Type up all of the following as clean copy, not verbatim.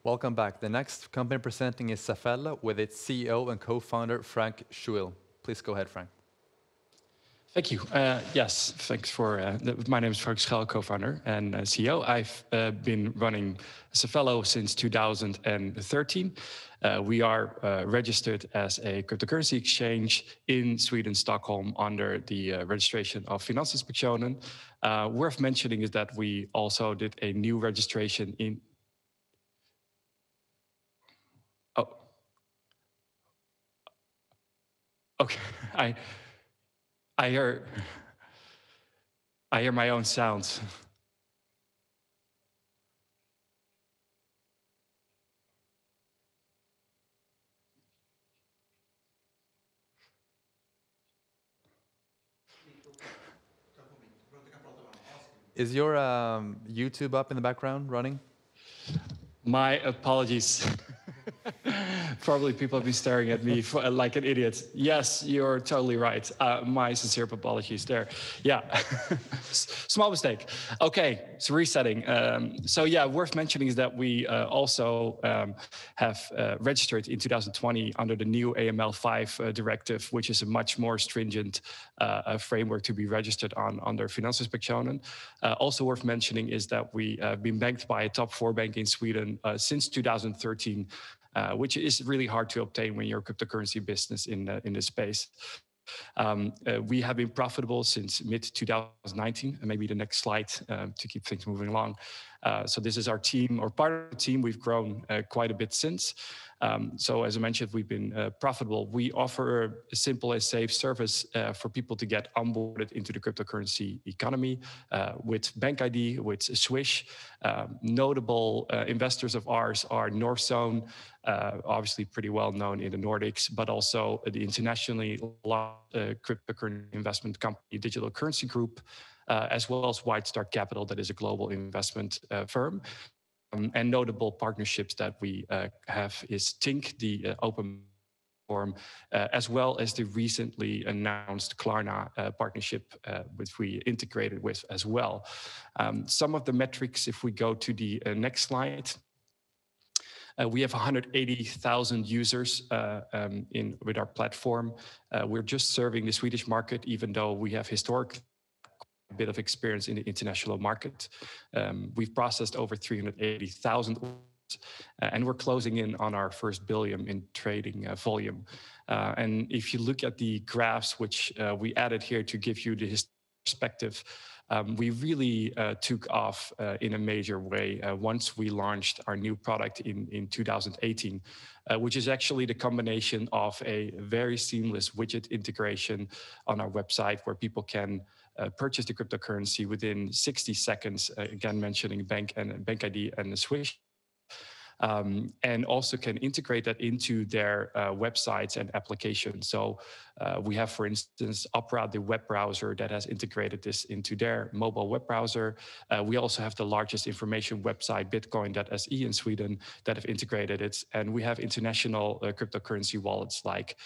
Welcome back. The next company presenting is Safello with its CEO and co-founder, Frank Schuil. Please go ahead, Frank. Thank you. Yes, thanks for. My name is Frank Schuil, co-founder and CEO. I've been running Safello since 2013. We are registered as a cryptocurrency exchange in Sweden, Stockholm, under the registration of Finansinspektionen. Worth mentioning is that we also did a new registration in. Oh, okay. I hear my own sounds. Is your YouTube up in the background running? My apologies. Probably people have been staring at me like an idiot. Yes, you're totally right. My sincere apologies there. Yeah, small mistake. Okay, so resetting. So yeah, worth mentioning is that we also have registered in 2020 under the new AML5 directive, which is a much more stringent framework to be registered on under Finansinspektionen. Also worth mentioning is that we have been banked by a top 4 bank in Sweden since 2013. Which is really hard to obtain when you're a cryptocurrency business in this space. We have been profitable since mid-2019, and maybe the next slide to keep things moving along. So this is our team, or part of the team. We've grown quite a bit since. So as I mentioned, we've been profitable. We offer a simple and safe service for people to get onboarded into the cryptocurrency economy with Bank ID, with Swish. Notable investors of ours are Northzone, obviously pretty well known in the Nordics, but also the internationally large cryptocurrency investment company, Digital Currency Group, as well as White Star Capital, that is a global investment firm. And notable partnerships that we have is Tink, the open platform, as well as the recently announced Klarna partnership, which we integrated with as well. Some of the metrics, if we go to the next slide. We have 180,000 users with our platform. We're just serving the Swedish market, even though we have historically a bit of experience in the international market. We've processed over 380,000 orders, and we're closing in on our first billion in trading volume. And if you look at the graphs, which we added here to give you the perspective, we really took off in a major way once we launched our new product in 2018, which is actually the combination of a very seamless widget integration on our website where people can purchase the cryptocurrency within 60 seconds, again mentioning Bank ID and the Swish. And also can integrate that into their websites and applications. So we have, for instance, Opera, the web browser that has integrated this into their mobile web browser. We also have the largest information website, Bitcoin.se in Sweden, that have integrated it. And we have international cryptocurrency wallets like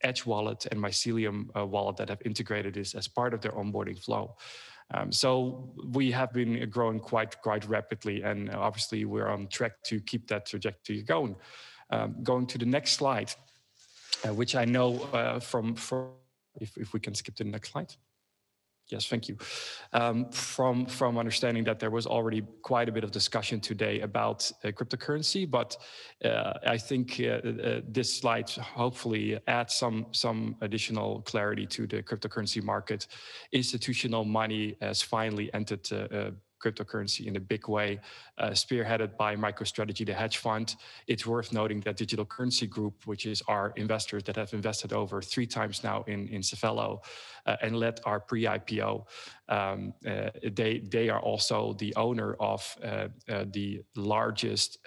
Edge Wallet and Mycelium Wallet that have integrated this as part of their onboarding flow. So we have been growing quite rapidly, and obviously we're on track to keep that trajectory going. Going to the next slide, which I know from if we can skip to the next slide. Yes, thank you. From understanding that there was already quite a bit of discussion today about cryptocurrency, but I think this slide hopefully adds some additional clarity to the cryptocurrency market. Institutional money has finally entered cryptocurrency in a big way, spearheaded by MicroStrategy, the hedge fund. It's worth noting that Digital Currency Group, which is our investors that have invested over 3 times now in Safello and led our pre-IPO, they are also the owner of the largest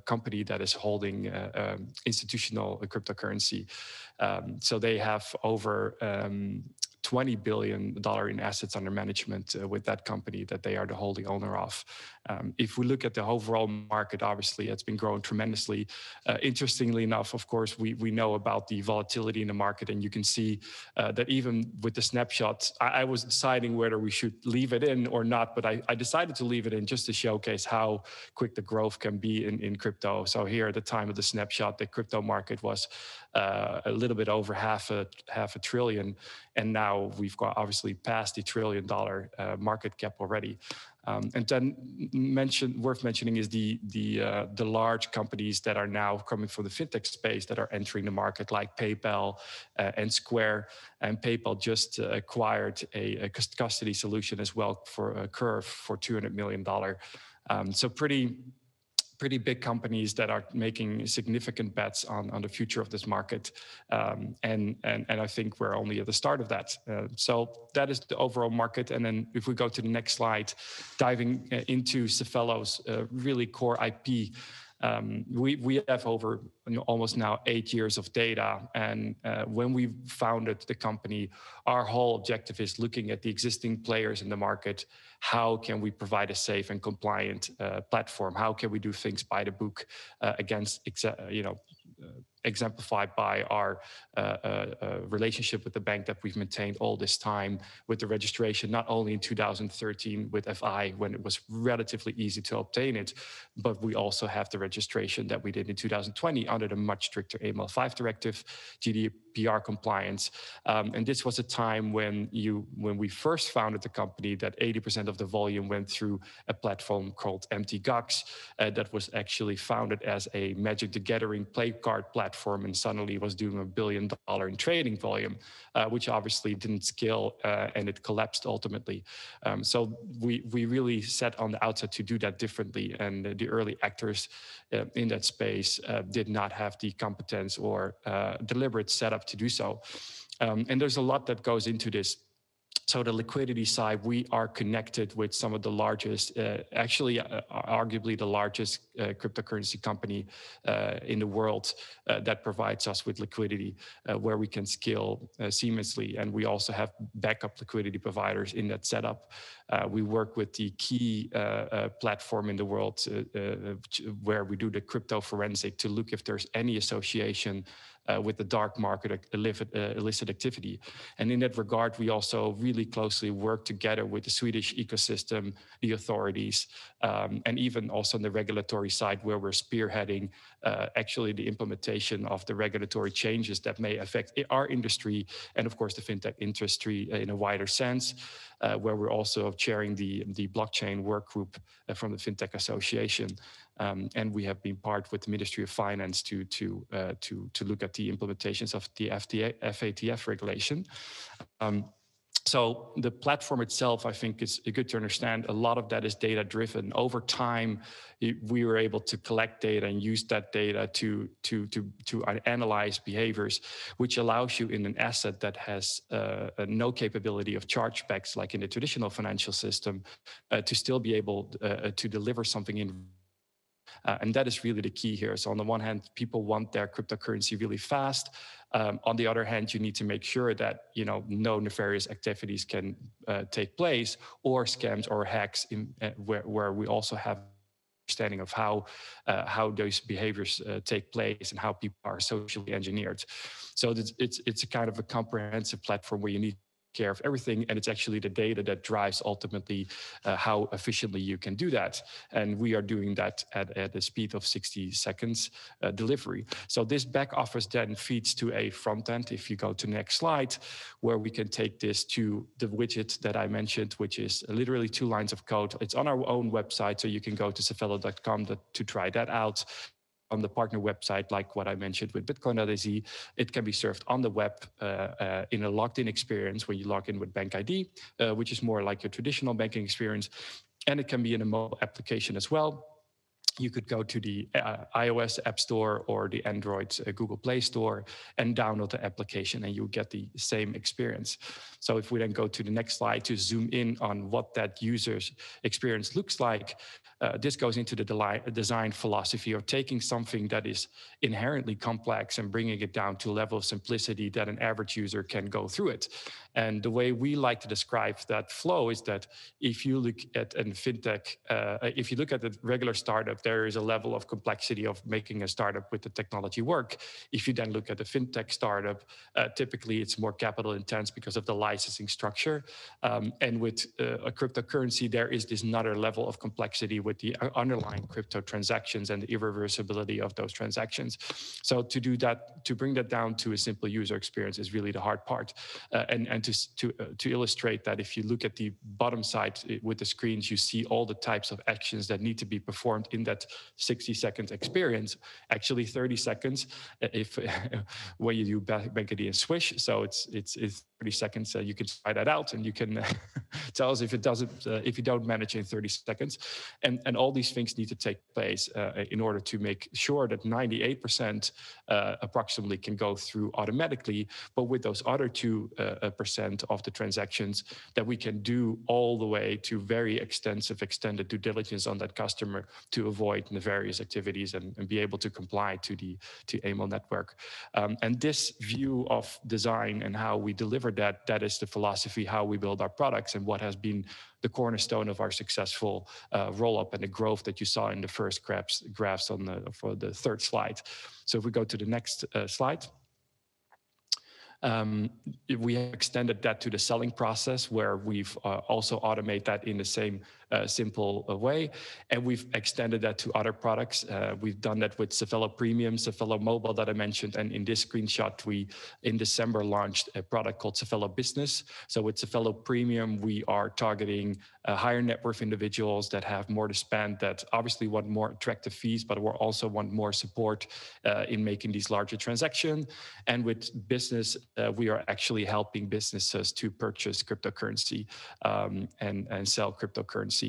company that is holding institutional cryptocurrency. So they have over $20 billion in assets under management with that company that they are the holding owner of. If we look at the overall market, obviously it's been growing tremendously. Interestingly enough, of course, we know about the volatility in the market, and you can see that even with the snapshot, I was deciding whether we should leave it in or not, but I decided to leave it in just to showcase how quick the growth can be in crypto. So here at the time of the snapshot, the crypto market was a little bit over half a trillion, and now we've got obviously past the $1 trillion market cap already. And then worth mentioning is the large companies that are now coming from the fintech space that are entering the market, like PayPal and Square. And PayPal just acquired a custody solution as well for Curve for $200 million. So pretty big companies that are making significant bets on the future of this market. And I think we're only at the start of that. So that is the overall market. And then if we go to the next slide, diving into Safello's really core IP, we have over almost now 8 years of data. And when we founded the company, our whole objective is looking at the existing players in the market. How can we provide a safe and compliant platform? How can we do things by the book exemplified by our relationship with the bank that we've maintained all this time, with the registration not only in 2013 with FI when it was relatively easy to obtain it, but we also have the registration that we did in 2020 under the much stricter AML5 directive, GDPR compliance. And this was a time when we first founded the company that 80% of the volume went through a platform called MTGOX that was actually founded as a Magic the Gathering play card platform, and suddenly was doing $1 billion in trading volume, which obviously didn't scale and it collapsed ultimately. So we really set on the outset to do that differently, and the early actors in that space did not have the competence or deliberate setup to do so. And there's a lot that goes into this. So the liquidity side, we are connected with some of the largest, arguably the largest cryptocurrency company in the world that provides us with liquidity where we can scale seamlessly. And we also have backup liquidity providers in that setup. We work with the key platform in the world where we do the crypto forensic to look if there's any association with the dark market illicit activity. And in that regard, we also really closely work together with the Swedish ecosystem, the authorities, and even also on the regulatory side, where we're spearheading actually the implementation of the regulatory changes that may affect our industry and, of course, the fintech industry in a wider sense, where we're also chairing the blockchain work group from the Fintech Association. And we have been part with the Ministry of Finance to look at the implementations of the FATF regulation. So the platform itself, I think, is good to understand. A lot of that is data driven. Over time, we were able to collect data and use that data to analyze behaviors, which allows you in an asset that has no capability of chargebacks, like in the traditional financial system, to still be able to deliver something in. And that is really the key here. So on the one hand, people want their cryptocurrency really fast. On the other hand, you need to make sure that no nefarious activities can take place, or scams or hacks where we also have understanding of how those behaviors take place and how people are socially engineered. So it's a kind of a comprehensive platform where you need care of everything, and it's actually the data that drives ultimately how efficiently you can do that. And we are doing that at a speed of 60 seconds delivery. So this back office then feeds to a front end, if you go to next slide, where we can take this to the widget that I mentioned, which is literally 2 lines of code. It's on our own website, so you can go to Safello.com to try that out. On the partner website, like what I mentioned with Bitcoin.az, it can be served on the web in a logged-in experience where you log in with Bank ID, which is more like your traditional banking experience. And it can be in a mobile application as well. you could go to the iOS App Store or the Android Google Play Store and download the application, and you'll get the same experience. So if we then go to the next slide to zoom in on what that user's experience looks like, this goes into the design philosophy of taking something that is inherently complex and bringing it down to a level of simplicity that an average user can go through it. And the way we like to describe that flow is that if you look at a fintech, if you look at a regular startup, there is a level of complexity of making a startup with the technology work. If you then look at a fintech startup, typically it's more capital intense because of the licensing structure. And with a cryptocurrency, there is this another level of complexity with the underlying crypto transactions and the irreversibility of those transactions. So to do that, to bring that down to a simple user experience is really the hard part. And to illustrate that, if you look at the bottom side with the screens, you see all the types of actions that need to be performed in that 60-second experience. Actually 30 seconds if when you do Bankity and Swish. So it's 30 seconds. You can try that out, and you can tell us if it doesn't, if you don't manage in 30 seconds. And all these things need to take place in order to make sure that 98% approximately can go through automatically. But with those other 2% of the transactions, that we can do all the way to very extended due diligence on that customer to avoid nefarious activities and be able to comply to AML network. And this view of design and how we deliver that is the philosophy, how we build our products, and what has been the cornerstone of our successful roll-up and the growth that you saw in the first graphs on for the third slide. So if we go to the next slide. We have extended that to the selling process, where we've also automated that in the same simple way, and we've extended that to other products. We've done that with Safello Premium, Safello Mobile that I mentioned, and in this screenshot, we in December launched a product called Safello Business. So with Safello Premium, we are targeting higher net worth individuals that have more to spend, that obviously want more attractive fees, but we also want more support in making these larger transactions. And with Business, we are actually helping businesses to purchase cryptocurrency and sell cryptocurrency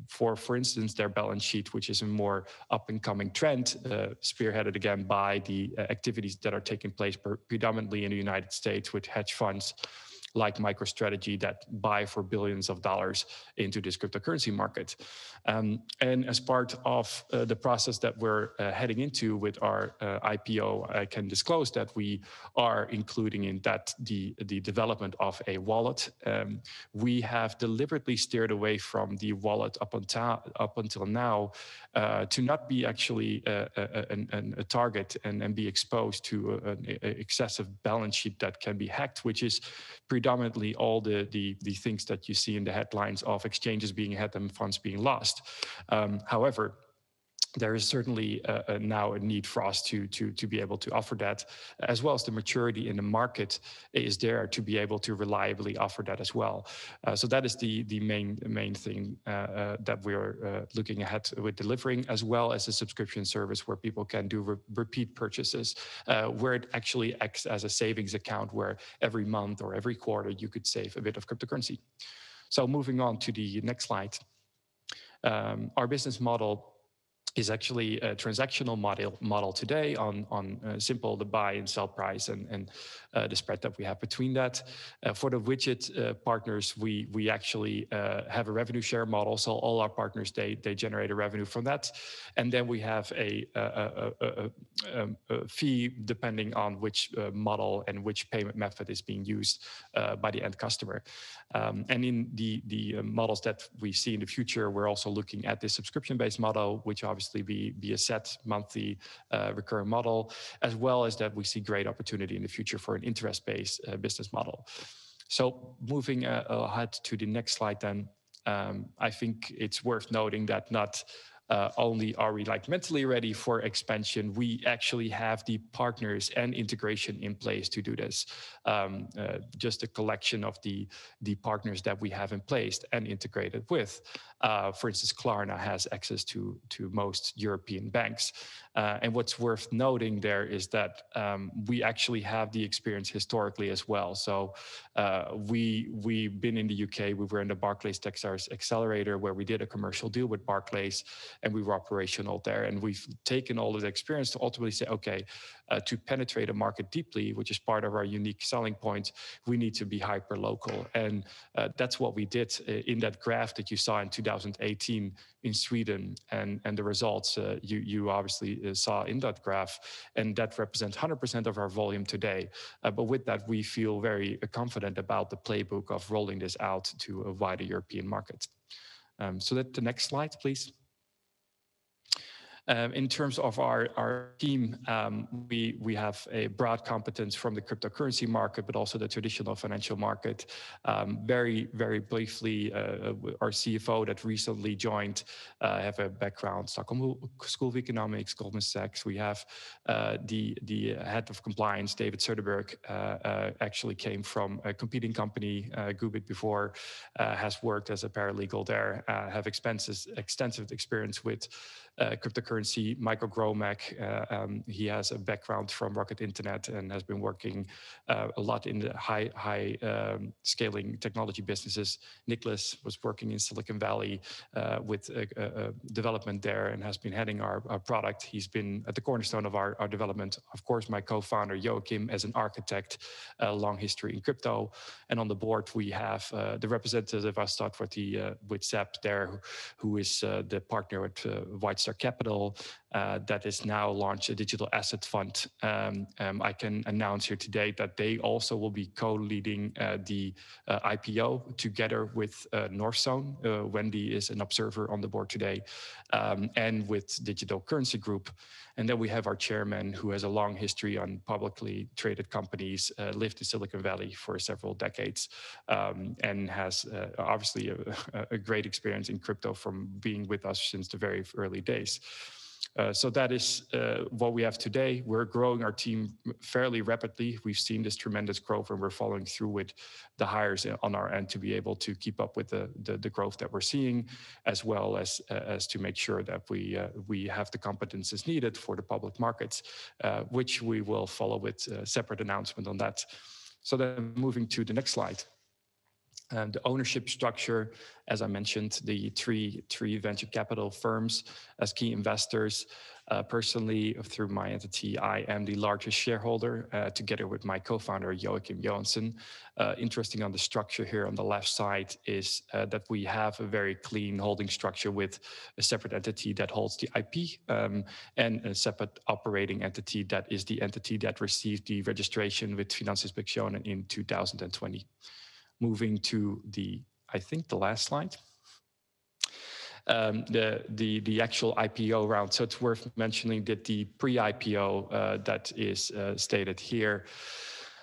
for instance, their balance sheet, which is a more up and coming trend, spearheaded again by the activities that are taking place predominantly in the United States with hedge funds like MicroStrategy that buy for billions of dollars into this cryptocurrency market. And as part of the process that we're heading into with our IPO, I can disclose that we are including in that the development of a wallet. We have deliberately steered away from the wallet up until now to not be actually a target and be exposed to an excessive balance sheet that can be hacked, which is predominantly all the things that you see in the headlines of exchanges being hacked and funds being lost. However, there is certainly now a need for us to be able to offer that, as well as the maturity in the market is there to be able to reliably offer that as well. So that is the main thing that we're looking ahead with delivering, as well as a subscription service where people can do repeat purchases, where it actually acts as a savings account where every month or every quarter you could save a bit of cryptocurrency. So moving on to the next slide. Our business model is actually a transactional model today on simple the buy and sell price and the spread that we have between that. For the widget partners, we actually have a revenue share model. So all our partners, they generate a revenue from that. And then we have a fee depending on which model and which payment method is being used by the end customer. And in the models that we see in the future, we're also looking at the subscription-based model, which obviously be a set monthly recurring model, as well as that we see great opportunity in the future for an interest-based business model. So moving ahead to the next slide then, I think it's worth noting that not only are we like mentally ready for expansion, we actually have the partners and integration in place to do this. Just a collection of the partners that we have in place and integrated with. For instance, Klarna has access to most European banks. And what's worth noting there is that we actually have the experience historically as well. So we've been in the UK. We were in the Barclays Texas Accelerator, where we did a commercial deal with Barclays, and we were operational there. And we've taken all of the experience to ultimately say, okay, to penetrate a market deeply, which is part of our unique selling point, we need to be hyper local. And that's what we did in that graph that you saw in 2018 in Sweden, and the results you obviously saw in that graph, and that represents 100% of our volume today. But with that, we feel very confident about the playbook of rolling this out to a wider European market. So that the next slide, please. In terms of our team, we have a broad competence from the cryptocurrency market, but also the traditional financial market. Very briefly, our CFO that recently joined have a background, Stockholm School of Economics, Goldman Sachs. We have the head of compliance, David Söderberg, actually came from a competing company, Gubit before, has worked as a paralegal there, have extensive experience with cryptocurrency. Michael Gromack, he has a background from Rocket Internet and has been working a lot in the high scaling technology businesses. Nicholas was working in Silicon Valley with development there and has been heading our product. He's been at the cornerstone of our development. Of course, my co-founder Joachim as an architect, a long history in crypto. And on the board, we have the representative. I'll start with Sepp there, who is the partner at White Star Capital that has now launched a digital asset fund. I can announce here today that they also will be co-leading the IPO together with Northzone. Wendy is an observer on the board today, and with Digital Currency Group. And then we have our chairman, who has a long history on publicly traded companies, lived in Silicon Valley for several decades, and has obviously a great experience in crypto from being with us since the very early days. So that is what we have today. We're growing our team fairly rapidly. We've seen this tremendous growth, and we're following through with the hires on our end to be able to keep up with the growth that we're seeing, as well as to make sure that we have the competences needed for the public markets, which we will follow with a separate announcement on that. So then moving to the next slide. The ownership structure, as I mentioned, the three venture capital firms as key investors. Personally, through my entity, I am the largest shareholder, together with my co-founder, Joachim Johansson. Interesting on the structure here on the left side is that we have a very clean holding structure with a separate entity that holds the IP, and a separate operating entity that is the entity that received the registration with Finansinspektionen in 2020. Moving to I think the last slide. The actual IPO round. So it's worth mentioning that the pre-IPO that is stated here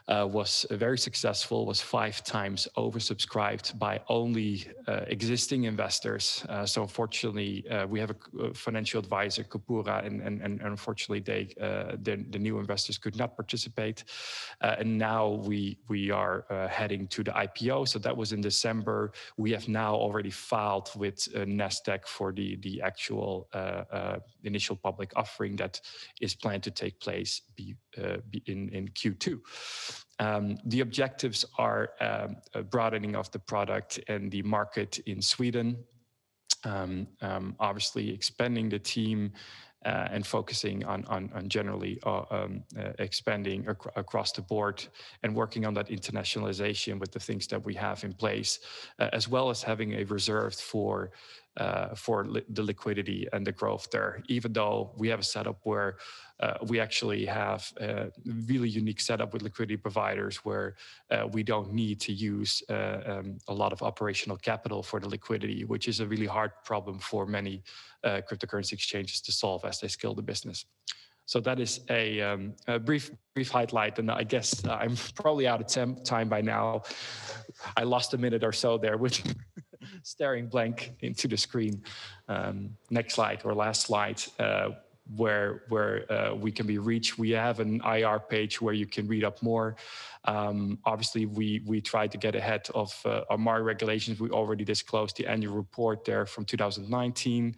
was very successful, was 5 times oversubscribed by only existing investors. So unfortunately, we have a financial advisor, Kupura, and unfortunately, the new investors could not participate. And now we are heading to the IPO. So that was in December. We have now already filed with Nasdaq for the actual initial public offering that is planned to take place in Q2. The objectives are broadening of the product and the market in Sweden, obviously expanding the team and focusing on generally expanding across the board and working on that internationalization with the things that we have in place, as well as having a reserve for the liquidity and the growth there. Even though we have a setup where we actually have a really unique setup with liquidity providers where we don't need to use a lot of operational capital for the liquidity, which is a really hard problem for many cryptocurrency exchanges to solve as they scale the business. So that is a brief highlight, and I guess I'm probably out of time by now. I lost a minute or so there with staring blank into the screen. Next slide or last slide. where we can be reached. We have an IR page where you can read up more. Obviously, we try to get ahead of our MAR regulations. We already disclosed the annual report there from 2019.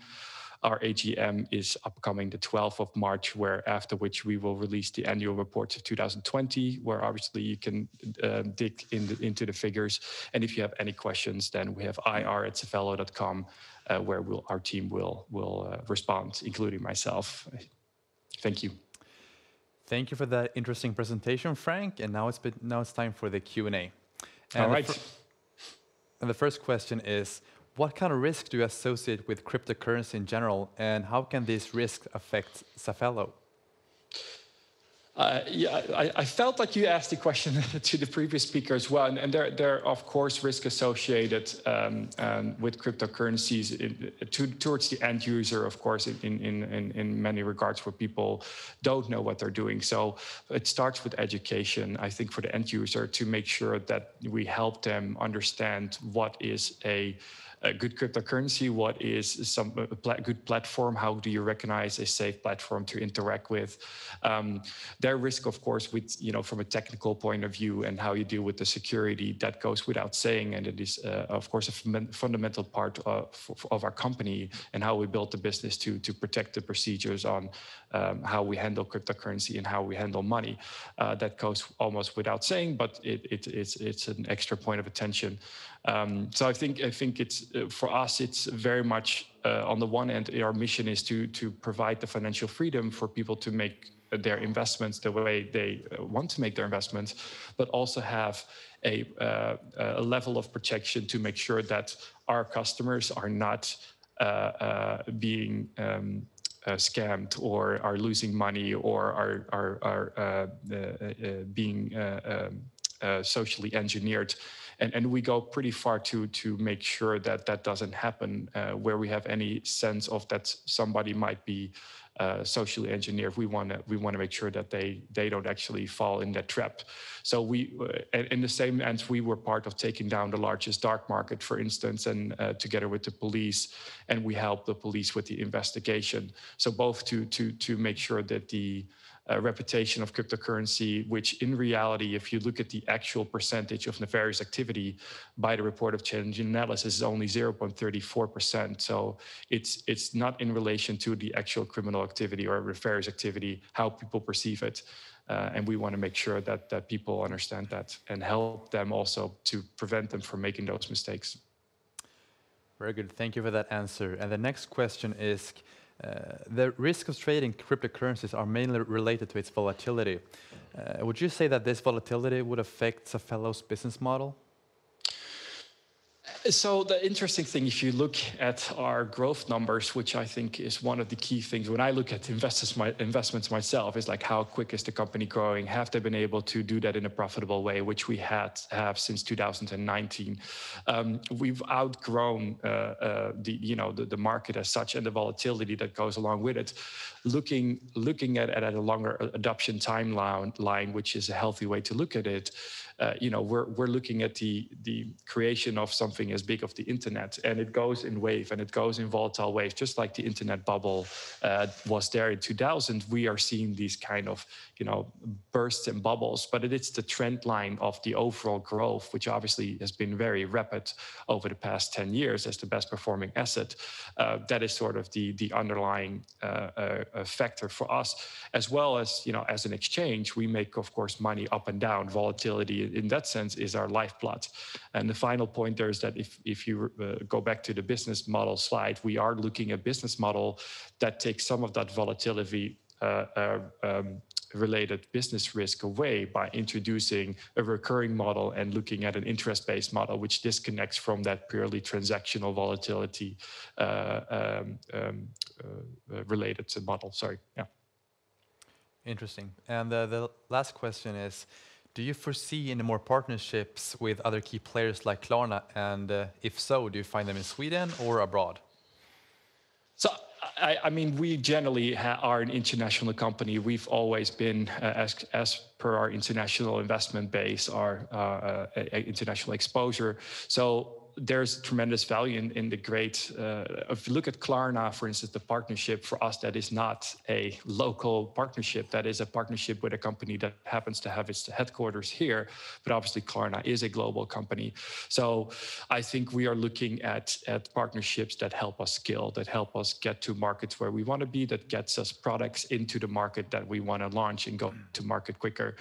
Our AGM is upcoming the 12th of March, after which we will release the annual reports of 2020, where obviously you can dig into the figures. And if you have any questions, then we have ir@safello.com, where our team will respond, including myself. Thank you. Thank you for that interesting presentation, Frank. And now it's time for the Q&A. All right. And the first question is, what kind of risk do you associate with cryptocurrency in general, and how can these risks affect Zafello? I felt like you asked the question to the previous speaker as well, and there are of course risks associated with cryptocurrencies towards the end user, of course, in many regards, where people don't know what they're doing. So it starts with education, I think, for the end user, to make sure that we help them understand what is a good cryptocurrency, what is a good platform, how do you recognize a safe platform to interact with. Their risk, of course, with, from a technical point of view and how you deal with the security, that goes without saying, and it is, of course, a fundamental part of our company and how we built the business to protect the procedures on how we handle cryptocurrency and how we handle money. That goes almost without saying, but it's an extra point of attention. So I think it's for us, it's very much on the one end, our mission is to provide the financial freedom for people to make their investments the way they want to make their investments, but also have a level of protection to make sure that our customers are not being scammed or are losing money or are being socially engineered. And we go pretty far to make sure that that doesn't happen. Where we have any sense of that somebody might be socially engineered, we want to make sure that they don't actually fall in that trap. So we, in the same end, we were part of taking down the largest dark market, for instance, and together with the police, and we helped the police with the investigation. So both to make sure that the reputation of cryptocurrency, which in reality, if you look at the actual percentage of nefarious activity by the report of change analysis, is only 0.34%. So it's not in relation to the actual criminal activity or nefarious activity, how people perceive it. And we want to make sure that people understand that and help them also to prevent them from making those mistakes. Very good. Thank you for that answer. And the next question is, the risk of trading cryptocurrencies are mainly related to its volatility. Would you say that this volatility would affect Zafello's business model? So the interesting thing, if you look at our growth numbers, which I think is one of the key things when I look at investments myself, is like, how quick is the company growing? Have they been able to do that in a profitable way, which we have since 2019? We've outgrown the market as such, and the volatility that goes along with it. Looking at a longer adoption timeline, which is a healthy way to look at it. We're looking at the creation of something as big as the internet, and it goes in wave and it goes in volatile waves, just like the internet bubble was there in 2000. We are seeing these kind of bursts and bubbles, but it's the trend line of the overall growth, which obviously has been very rapid over the past 10 years as the best performing asset. That is sort of the underlying factor for us, as well as as an exchange, we make, of course, money up and down. Volatility in that sense is our lifeblood. And the final point there is that if you go back to the business model slide, we are looking at business model that takes some of that volatility related business risk away by introducing a recurring model and looking at an interest-based model, which disconnects from that purely transactional volatility related to model. Sorry. Yeah. Interesting. And the last question is, do you foresee any more partnerships with other key players like Klarna? And if so, do you find them in Sweden or abroad? So, I mean, we generally are an international company. We've always been, as per our international investment base, our international exposure. So there's tremendous value in the great, if you look at Klarna, for instance, the partnership for us, that is not a local partnership. That is a partnership with a company that happens to have its headquarters here. But obviously Klarna is a global company. So I think we are looking at partnerships that help us scale, that help us get to markets where we want to be, that gets us products into the market that we want to launch and go to market quicker.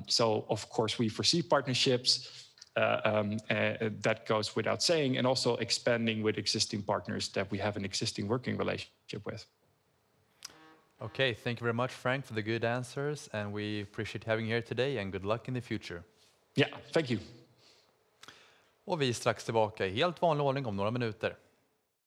So of course we foresee partnerships. That goes without saying, and also expanding with existing partners that we have an existing working relationship with. Okay, thank you very much, Frank, for the good answers, and we appreciate having you here today, and good luck in the future. Yeah, thank you. Och vi är strax tillbaka i helt vanlig ordning om några minuter.